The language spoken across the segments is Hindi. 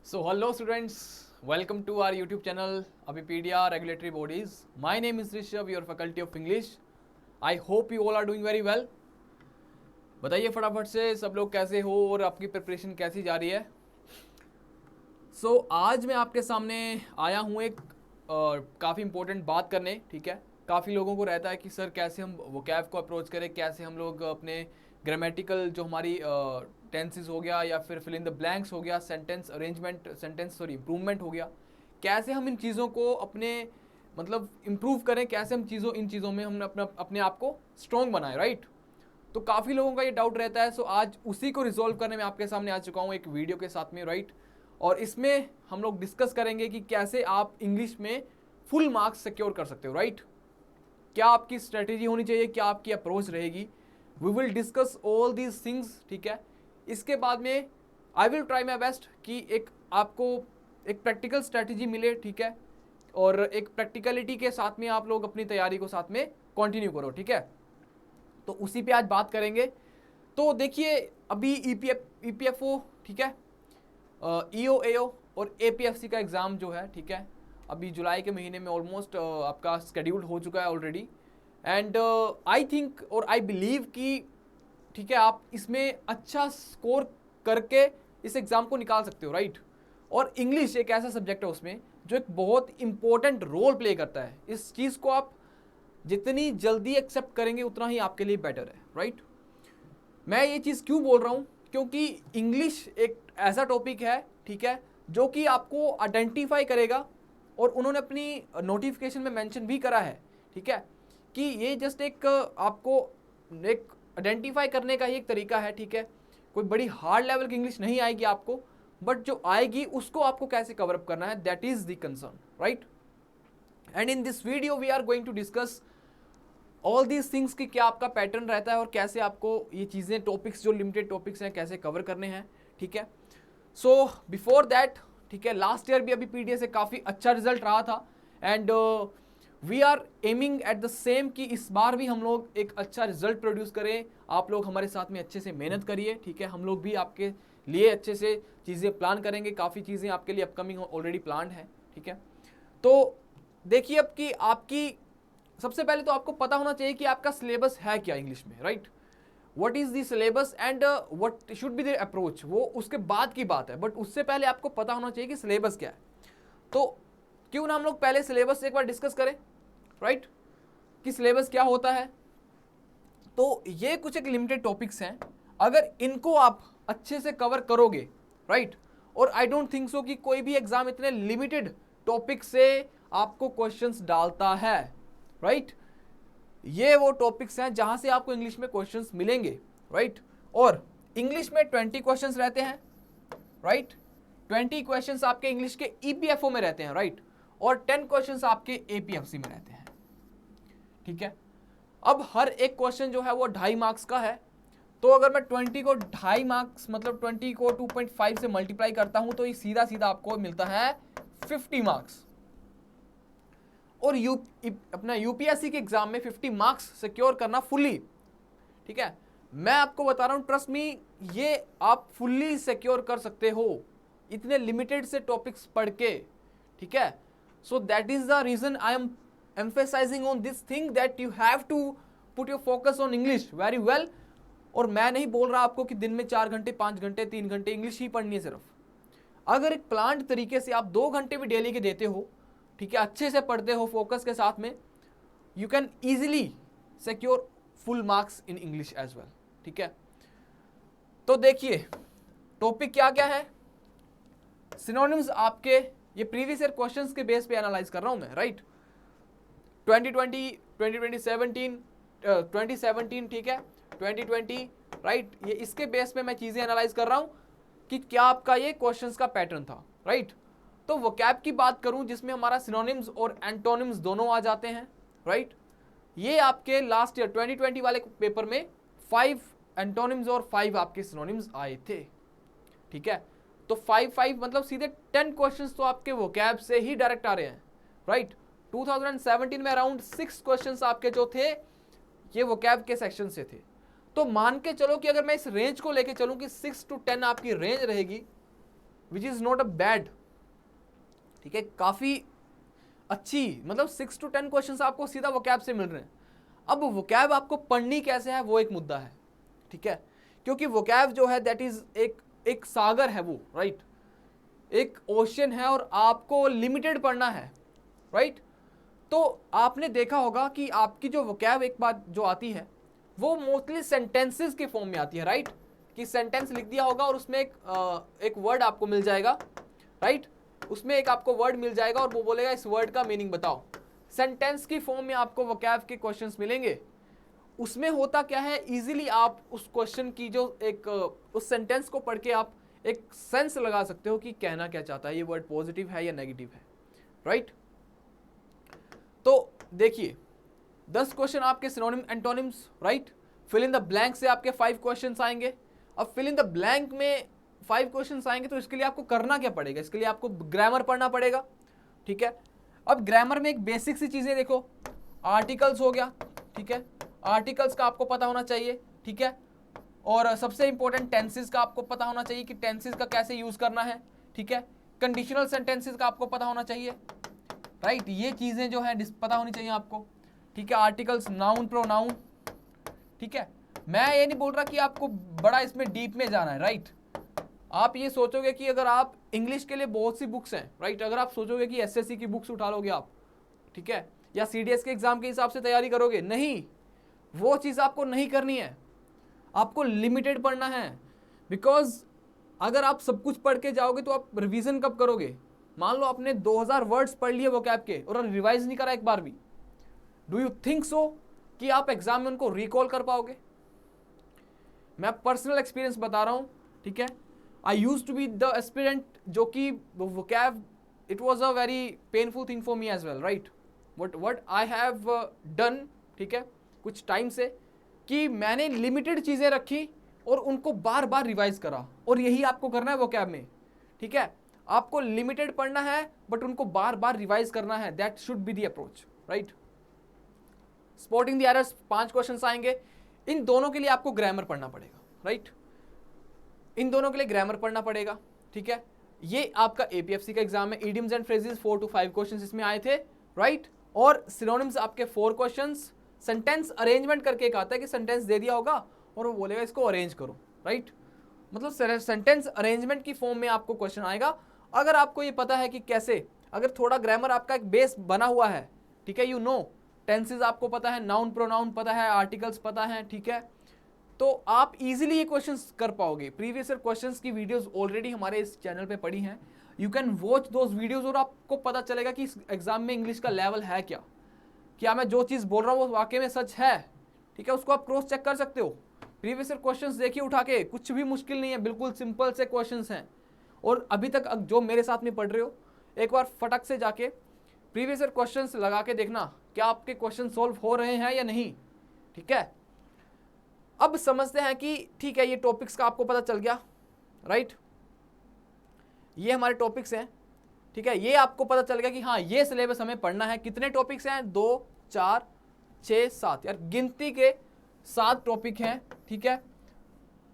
So hello students, welcome to our YouTube channel Abipedia Regulatory Bodies. My name is Rishabh, your faculty of English. I hope you all are doing very well. बताइए फटाफट से सब लोग कैसे हो और आपकी प्रिपरेशन कैसी जा रही है। आज मैं आपके सामने आया हूँ एक काफ़ी इम्पोर्टेंट बात करने। ठीक है, काफ़ी लोगों को रहता है कि सर कैसे हम वोकैब को अप्रोच करें, कैसे हम लोग अपने ग्रामेटिकल जो हमारी टेंसेस हो गया या फिर फिल इन द ब्लैंक्स हो गया, सेंटेंस इम्प्रूवमेंट हो गया, कैसे हम इन चीज़ों को अपने मतलब इम्प्रूव करें, कैसे हम इन चीज़ों में हम अपने आप को स्ट्रॉन्ग बनाएं, राइट। तो काफ़ी लोगों का ये डाउट रहता है। आज उसी को रिजॉल्व करने में आपके सामने आ चुका हूँ एक वीडियो के साथ में, राइट। और इसमें हम लोग डिस्कस करेंगे कि कैसे आप इंग्लिश में फुल मार्क्स सिक्योर कर सकते हो, राइट। क्या आपकी स्ट्रेटेजी होनी चाहिए, क्या आपकी अप्रोच रहेगी। We will discuss all these things, ठीक है। इसके बाद में I will try my best कि आपको एक प्रैक्टिकल स्ट्रेटेजी मिले, ठीक है, और एक प्रैक्टिकलिटी के साथ में आप लोग अपनी तैयारी को साथ में कंटिन्यू करो, ठीक है। तो उसी पे आज बात करेंगे। तो देखिए अभी ईपीएफओ, ठीक है, ईओएओ और एपीएफसी का एग्ज़ाम जो है, ठीक है, अभी जुलाई के महीने में ऑलमोस्ट आपका शेड्यूल्ड हो चुका है ऑलरेडी। एंड आई थिंक और आई बिलीव कि ठीक है आप इसमें अच्छा स्कोर करके इस एग्ज़ाम को निकाल सकते हो, राइट। और इंग्लिश एक ऐसा सब्जेक्ट है उसमें जो एक बहुत इंपॉर्टेंट रोल प्ले करता है। इस चीज़ को आप जितनी जल्दी एक्सेप्ट करेंगे उतना ही आपके लिए बेटर है, राइट। मैं ये चीज़ क्यों बोल रहा हूँ, क्योंकि इंग्लिश एक ऐसा टॉपिक है, ठीक है, जो कि आपको आइडेंटिफाई करेगा और उन्होंने अपनी नोटिफिकेशन में मेंशन भी करा है, ठीक है, कि ये जस्ट एक आपको एक आइडेंटिफाई करने का ही एक तरीका है, ठीक है। कोई बड़ी हार्ड लेवल की इंग्लिश नहीं आएगी आपको, बट जो आएगी उसको आपको कैसे कवर अप करना है, that is the concern, right. And in this video we are going to discuss all these things की क्या आपका पैटर्न रहता है और कैसे आपको ये चीज़ें टॉपिक्स जो लिमिटेड टॉपिक्स हैं कैसे कवर करने हैं, ठीक है। सो बिफोर दैट, ठीक है, लास्ट ईयर भी अभी पीडीए से काफ़ी अच्छा रिजल्ट रहा था and we are aiming at the same कि इस बार भी हम लोग एक अच्छा रिजल्ट प्रोड्यूस करें। आप लोग हमारे साथ में अच्छे से मेहनत करिए, ठीक है। हम लोग भी आपके लिए अच्छे से चीज़ें प्लान करेंगे, काफ़ी चीज़ें आपके लिए अपकमिंग ऑलरेडी प्लान है, ठीक है। तो देखिए अब कि आपकी सबसे पहले तो आपको पता होना चाहिए कि आपका सिलेबस है क्या इंग्लिश में, right. What is the syllabus and what should be the approach, वो उसके बाद की बात है, बट उससे पहले आपको पता होना चाहिए कि सिलेबस क्या है। तो क्यों ना हम लोग पहले सिलेबस एक बार डिस्कस करें, राइट, कि सिलेबस क्या होता है। तो ये कुछ एक लिमिटेड टॉपिक्स हैं, अगर इनको आप अच्छे से कवर करोगे, राइट, और आई डोंट थिंक सो कि कोई भी एग्जाम इतने लिमिटेड टॉपिक से आपको क्वेश्चंस डालता है, राइट। ये वो टॉपिक्स हैं जहां से आपको इंग्लिश में क्वेश्चंस मिलेंगे, राइट। और इंग्लिश में 20 क्वेश्चंस रहते हैं, राइट। 20 क्वेश्चंस आपके इंग्लिश के ईपीएफओ में रहते हैं, राइट, और 10 क्वेश्चंस आपके एपीएफसी में रहते हैं, ठीक है। अब हर एक क्वेश्चन जो है वो 2.5 मार्क्स का है। तो अगर मैं 20 को 2.5 मार्क्स मतलब 20 को 2.5 से मल्टीप्लाई करता हूं तो ये सीधा सीधा आपको मिलता है 50 मार्क्स। और अपना यूपीएससी के एग्जाम में 50 मार्क्स सिक्योर करना फुल्ली, ठीक है, मैं आपको बता रहा हूं, ट्रस्ट मी, ये आप फुल्ली सिक्योर कर सकते हो इतने लिमिटेड से टॉपिक्स पढ़ के, ठीक है। So that is the reason I am emphasising on this thing that you have to put your focus on English very well. और मैं नहीं बोल रहा आपको कि दिन में 4 घंटे 5 घंटे 3 घंटे इंग्लिश ही पढ़नी है सिर्फ। अगर एक प्लान्ड तरीके से आप 2 घंटे भी डेली के देते हो, ठीक है, अच्छे से पढ़ते हो फोकस के साथ में, you can easily secure full marks in English as well, ठीक है। तो देखिए टॉपिक क्या क्या है। सिनोनिम्स आपके ये प्रीवियस ईयर क्वेश्चंस के बेस पे एनालाइज कर रहा हूं मैं, राइट। 2017, ठीक है, 2020, राइट, ये इसके बेस पे मैं चीजें एनालाइज कर रहा हूं कि क्या आपका ये क्वेश्चंस का पैटर्न था, राइट। तो वोकैब की बात करूं जिसमें हमारा सिनोनिम्स और एंटोनिम्स दोनों आ जाते हैं, राइट। ये आपके लास्ट ईयर 2020 वाले पेपर में 5 एंटोनिम्स और 5 आपके सिनोनिम्स आए थे, ठीक है। तो 5 मतलब सीधे 10 क्वेश्चंस तो आपके वोकैब से ही डायरेक्ट आ रहे हैं, राइट। 2017 में अराउंड 6 क्वेश्चंस आपके जो थे ये वोकैब के सेक्शन से थे। तो मान के चलो कि अगर मैं इस रेंज को लेके चलूं कि 6 to 10 आपकी रेंज रहेगी, which is not a bad, ठीक है, काफ़ी अच्छी, मतलब 6 to 10 क्वेश्चंस आपको सीधा वोकैब से मिल रहे हैं। अब वोकैब आपको पढ़नी कैसे है वो एक मुद्दा है, ठीक है, क्योंकि वोकैब जो है दैट इज एक सागर है वो, राइट, एक ओशन है और आपको लिमिटेड पढ़ना है, राइट। तो आपने देखा होगा कि आपकी जो वोकैब एक बात जो आती है वो मोस्टली सेंटेंसेस के फॉर्म में आती है, राइट, कि सेंटेंस लिख दिया होगा और उसमें एक वर्ड आपको मिल जाएगा, राइट, उसमें एक आपको वर्ड मिल जाएगा और वो बोलेगा इस वर्ड का मीनिंग बताओ। सेंटेंस की फॉर्म में आपको वोकैब के क्वेश्चंस मिलेंगे। उसमें होता क्या है, इजीली आप उस क्वेश्चन की जो एक उस सेंटेंस को पढ़ के आप एक सेंस लगा सकते हो कि कहना क्या चाहता है, ये वर्ड पॉजिटिव है या नेगेटिव है, राइट। तो देखिए 10 क्वेश्चन आपके synonym antonyms, right, fill in the blank से आपके 5 क्वेश्चंस आएंगे। अब फिल इन द ब्लैंक में 5 क्वेश्चंस आएंगे तो इसके लिए आपको करना क्या पड़ेगा, इसके लिए आपको ग्रामर पढ़ना पड़ेगा, ठीक है। अब ग्रामर में एक बेसिक सी चीजें देखो, आर्टिकल्स हो गया, ठीक है, आर्टिकल्स का आपको पता होना चाहिए, ठीक है, और सबसे इंपॉर्टेंट टेंसेस का आपको पता होना चाहिए कि टेंसेस का कैसे यूज करना है, ठीक है, कंडीशनल सेंटेंसेस का आपको पता होना चाहिए, राइट, ये चीजें जो है पता होनी चाहिए आपको, ठीक है, आर्टिकल्स, नाउन, प्रोनाउन, ठीक है। मैं ये नहीं बोल रहा कि आपको बड़ा इसमें डीप में जाना है, राइट। आप ये सोचोगे कि अगर आप इंग्लिश के लिए बहुत सी बुक्स हैं, राइट, अगर आप सोचोगे कि एसएससी की बुक्स उठा लोगे आप, ठीक है, या सीडीएस के एग्जाम के हिसाब से तैयारी करोगे, नहीं, वो चीज़ आपको नहीं करनी है, आपको लिमिटेड पढ़ना है। बिकॉज अगर आप सब कुछ पढ़ के जाओगे तो आप रिवीजन कब करोगे। मान लो आपने 2000 वर्ड्स पढ़ लिए वोकैब के और रिवाइज नहीं करा एक बार भी, डू यू थिंक सो कि आप एग्जाम में उनको रिकॉल कर पाओगे। मैं पर्सनल एक्सपीरियंस बता रहा हूँ, ठीक है, I used to be the aspirant जो कि vocab, it was a very painful thing for me as well, right, what I have done, ठीक है, कुछ टाइम से, कि मैंने लिमिटेड चीज़ें रखी और उनको बार बार रिवाइज करा, और यही आपको करना है वोकैब में, ठीक है, आपको लिमिटेड पढ़ना है बट उनको बार बार रिवाइज करना है, that should be the approach, right. Spotting the errors 5 questions आएंगे, इन दोनों के लिए आपको ग्रामर पढ़ना पड़ेगा, राइट, इन दोनों के लिए ग्रामर पढ़ना पड़ेगा, ठीक है। ये आपका एपीएफसी का एग्जाम है, idioms and phrases 4 to 5 questions इसमें आए थे, राइट, और सिनोनिम्स आपके 4 क्वेश्चंस, सेंटेंस अरेंजमेंट करके एक आता है कि सेंटेंस दे दिया होगा और वो बोलेगा इसको अरेंज करो, राइट, मतलब सेंटेंस अरेंजमेंट की फॉर्म में आपको क्वेश्चन आएगा। अगर आपको ये पता है कि कैसे, अगर थोड़ा ग्रामर आपका एक बेस बना हुआ है, ठीक है, यू नो टेंसेस आपको पता है, नाउन प्रोनाउन पता है, आर्टिकल्स पता है, ठीक है, तो आप इजीली ये क्वेश्चंस कर पाओगे। प्रीवियस ईयर क्वेश्चंस की वीडियोस ऑलरेडी हमारे इस चैनल पे पड़ी हैं, you can watch those videos और आपको पता चलेगा कि इस एग्जाम में इंग्लिश का लेवल है क्या मैं जो चीज़ बोल रहा हूँ वो वाकई में सच है, ठीक है, उसको आप क्रॉस चेक कर सकते हो। प्रीवियस ईयर क्वेश्चंस देखिए उठा के, कुछ भी मुश्किल नहीं है, बिल्कुल सिंपल से क्वेश्चंस हैं। और अभी तक जो मेरे साथ में पढ़ रहे हो, एक बार फटक से जाके प्रीवियस ईयर क्वेश्चंस लगा के देखना क्या आपके क्वेश्चन सॉल्व हो रहे हैं या नहीं, ठीक है। अब समझते हैं कि ठीक है, ये टॉपिक्स का आपको पता चल गया, राइट, ये हमारे टॉपिक्स हैं, ठीक है, ये आपको पता चल गया कि हाँ ये सिलेबस हमें पढ़ना है। कितने टॉपिक्स हैं, 2 4 6 7, यार गिनती के 7 टॉपिक हैं, ठीक है।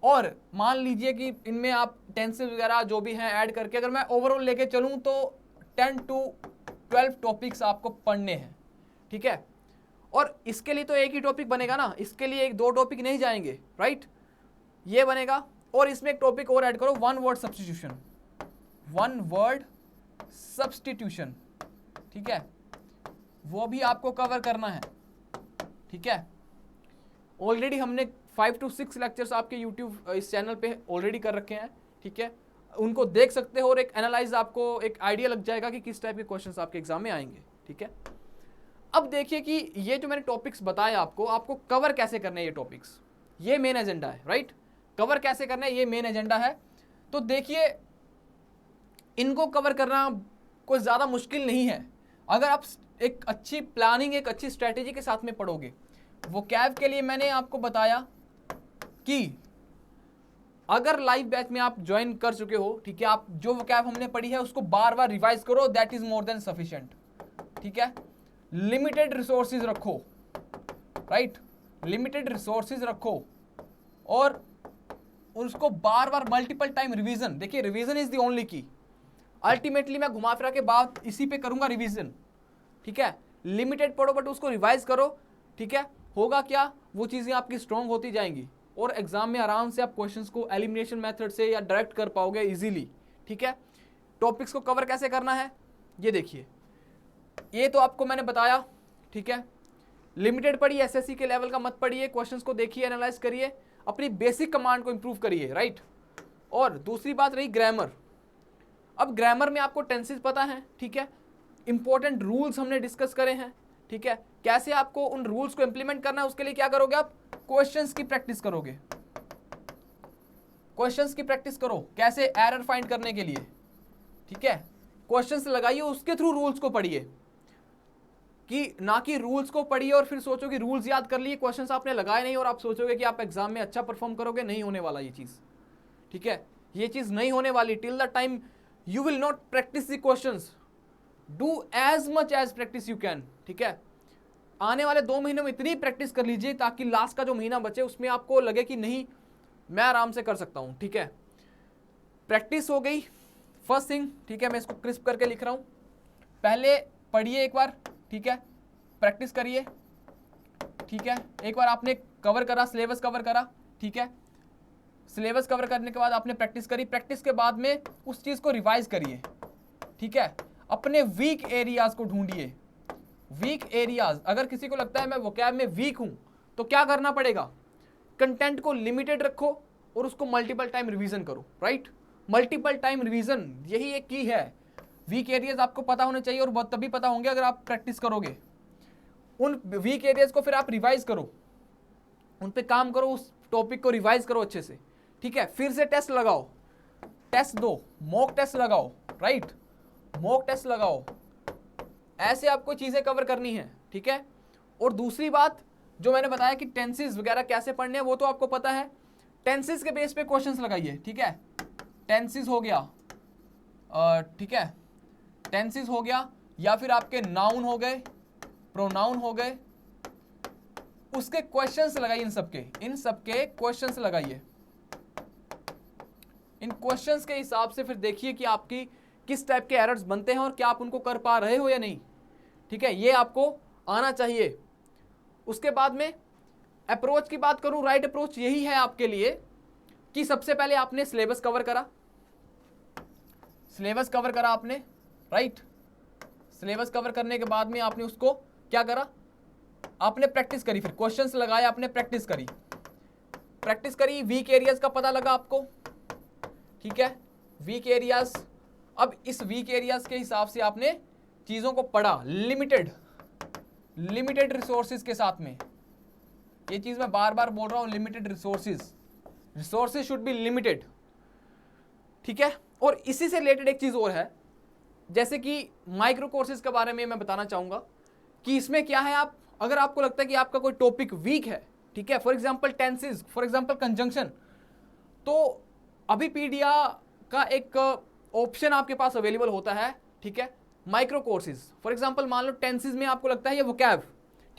और मान लीजिए कि इनमें आप टेंसेस वगैरह जो भी हैं ऐड करके अगर मैं ओवरऑल लेके चलूँ तो 10 to 12 टॉपिक्स आपको पढ़ने हैं, ठीक है। और इसके लिए तो एक ही टॉपिक बनेगा ना, इसके लिए 1-2 टॉपिक नहीं जाएंगे, राइट, ये बनेगा। और इसमें एक टॉपिक और ऐड करो, 1 वर्ड सब्स्टिट्यूशन, 1 वर्ड सब्स्टिट्यूशन, ठीक है, वो भी आपको कवर करना है, ठीक है। ऑलरेडी हमने 5 to 6 लेक्चर्स आपके यूट्यूब इस चैनल पे ऑलरेडी कर रखे हैं, ठीक है, उनको देख सकते हो और एक एनालाइज, आपको एक आइडिया लग जाएगा कि किस टाइप के क्वेश्चंस आपके एग्जाम में आएंगे, ठीक है। अब देखिए कि ये जो मैंने टॉपिक्स बताए आपको कवर कैसे करने हैं, ये टॉपिक्स, ये मेन एजेंडा है, राइट, कवर कैसे करना है ये मेन एजेंडा है। तो देखिए इनको कवर करना कोई ज़्यादा मुश्किल नहीं है अगर आप एक अच्छी प्लानिंग, एक अच्छी स्ट्रैटेजी के साथ में पढ़ोगे। वोकैब के लिए मैंने आपको बताया कि अगर लाइव बैच में आप ज्वाइन कर चुके हो, ठीक है, आप जो वोकैब हमने पढ़ी है उसको बार बार रिवाइज करो, that is more than sufficient, ठीक है। लिमिटेड रिसोर्सेज रखो, राइट, लिमिटेड रिसोर्सेज रखो और उसको बार बार मल्टीपल टाइम रिवीजन, देखिए रिवीजन इज द ओनली की। अल्टीमेटली मैं घुमा फिरा के बात इसी पे करूंगा, रिवीजन, ठीक है। लिमिटेड पढ़ो बट उसको रिवाइज करो, ठीक है। होगा क्या, वो चीजें आपकी स्ट्रॉन्ग होती जाएंगी और एग्जाम में आराम से आप क्वेश्चंस को एलिमिनेशन मेथड से या डायरेक्ट कर पाओगे इजीली, ठीक है। टॉपिक्स को कवर कैसे करना है ये देखिए, ये तो आपको मैंने बताया, ठीक है। लिमिटेड पढ़िए, एसएससी के लेवल का मत पढ़िए, क्वेश्चंस को देखिए, एनालाइज करिए, अपनी बेसिक कमांड को इंप्रूव करिए, राइट। और दूसरी बात रही ग्रामर। अब ग्रामर में आपको टेंसेस पता है, ठीक है। इंपॉर्टेंट रूल्स हमने डिस्कस करे हैं, ठीक है। कैसे आपको उन रूल्स को इंप्लीमेंट करना है, उसके लिए क्या करोगे आप, क्वेश्चंस की प्रैक्टिस करोगे। क्वेश्चंस की प्रैक्टिस करो, कैसे एरर फाइंड करने के लिए, ठीक है। क्वेश्चंस लगाइए, उसके थ्रू रूल्स को पढ़िए, कि ना कि रूल्स को पढ़िए और फिर सोचो कि रूल्स याद कर लिए, क्वेश्चंस आपने लगाए नहीं और आप सोचोगे कि आप एग्जाम में अच्छा परफॉर्म करोगे। नहीं होने वाला ये चीज, ठीक है। ये चीज नहीं होने वाली। Till the time you will not practise the questions, do as much as practice you can, ठीक है। आने वाले 2 महीनों में इतनी प्रैक्टिस कर लीजिए ताकि लास्ट का जो महीना बचे उसमें आपको लगे कि नहीं मैं आराम से कर सकता हूं, ठीक है। प्रैक्टिस हो गई फर्स्ट थिंग, ठीक है। मैं इसको क्रिस्प करके लिख रहा हूं। पहले पढ़िए एक बार, ठीक है, प्रैक्टिस करिए, ठीक है। एक बार आपने कवर करा, सिलेबस कवर करा, ठीक है। सिलेबस कवर करने के बाद आपने प्रैक्टिस करी, प्रैक्टिस के बाद में उस चीज को रिवाइज करिए, ठीक है। अपने वीक एरियाज को ढूंढिए, वीक एरियाज। अगर किसी को लगता है मैं वोकैब में वीक हूं तो क्या करना पड़ेगा, कंटेंट को लिमिटेड रखो और उसको मल्टीपल टाइम रिवीजन करो, राइट। मल्टीपल टाइम रिवीजन यही एक की है। वीक एरियाज आपको पता होने चाहिए और तभी पता होंगे अगर आप प्रैक्टिस करोगे। उन वीक एरियाज को फिर आप रिवाइज करो, उन पे काम करो, उस टॉपिक को रिवाइज करो अच्छे से, ठीक है। फिर से टेस्ट लगाओ, टेस्ट दो, मॉक टेस्ट लगाओ, राइट, मॉक टेस्ट लगाओ। ऐसे आपको चीजें कवर करनी है, ठीक है। और दूसरी बात जो मैंने बताया कि टेंसेस वगैरह कैसे पढ़ने हैं वो तो आपको पता है। टेंसेस के बेस पे क्वेश्चंस लगाइए, ठीक है। टेंसेस हो गया, ठीक है, टेंसेस हो गया, या फिर आपके नाउन हो गए, प्रोनाउन हो गए, उसके क्वेश्चंस लगाइए। इन सबके क्वेश्चंस लगाइए। इन क्वेश्चंस के हिसाब से फिर देखिए कि आपकी किस टाइप के एरर्स बनते हैं और क्या आप उनको कर पा रहे हो या नहीं, ठीक है। ये आपको आना चाहिए। उसके बाद में अप्रोच की बात करूं, राइट अप्रोच यही है आपके लिए कि सबसे पहले आपने सिलेबस कवर करा, सिलेबस कवर करा आपने, राइट। सिलेबस कवर करने के बाद में आपने उसको क्या करा, आपने प्रैक्टिस करी, फिर क्वेश्चंस लगाए, आपने प्रैक्टिस करी, प्रैक्टिस करी, वीक एरियाज का पता लगा आपको, ठीक है, वीक एरियाज। अब इस वीक एरियाज के हिसाब से आपने चीजों को पढ़ा, लिमिटेड रिसोर्सेज के साथ में। ये चीज मैं बार बार बोल रहा हूं, limited resources should be limited, ठीक है। और इसी से रिलेटेड एक चीज और है, जैसे कि माइक्रो कोर्सेज के बारे में मैं बताना चाहूंगा कि इसमें क्या है, आप अगर आपको लगता है कि आपका कोई टॉपिक वीक है, ठीक है, for example tenses, for example conjunction, तो अभी पीडिया का एक ऑप्शन आपके पास अवेलेबल होता है, ठीक है, माइक्रो कोर्सेज। फॉर एग्जांपल मान लो टेंसेस में आपको लगता है ये वोकैब,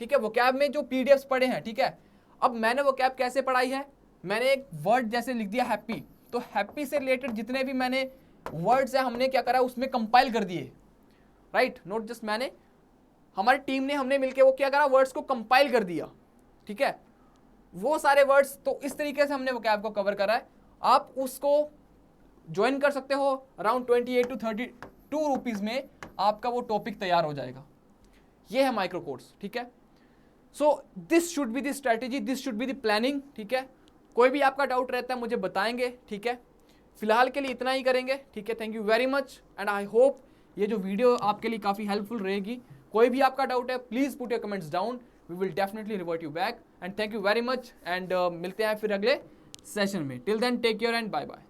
ठीक है, वोकैब में जो पीडीएफ्स पढ़े हैं, ठीक है। अब मैंने वोकैब कैसे पढ़ाई है, मैंने एक वर्ड जैसे लिख दिया हैप्पी, तो हैप्पी से रिलेटेड जितने भी मैंने वर्ड्स है हमने क्या करा, उसमें कंपाइल कर दिए, राइट। नॉट जस्ट मैंने, हमारी टीम ने, हमने मिलकर वो क्या करा, वर्ड्स को कंपाइल कर दिया, ठीक है, वो सारे वर्ड्स। तो इस तरीके से हमने वोकैब को कवर करा है। आप उसको ज्वाइन कर सकते हो, अराउंड 28 to 32 रुपीज में आपका वो टॉपिक तैयार हो जाएगा। ये है माइक्रो कोर्स, ठीक है। So this should be the strategy, this should be the planning, ठीक है। कोई भी आपका डाउट रहता है मुझे बताएंगे, ठीक है। फिलहाल के लिए इतना ही करेंगे, ठीक है। Thank you very much and I hope ये जो वीडियो आपके लिए काफ़ी हेल्पफुल रहेगी। कोई भी आपका डाउट है please put your comments down, we will definitely revert you back and thank you very much and मिलते हैं फिर अगले सेशन में। Till then take care and bye bye.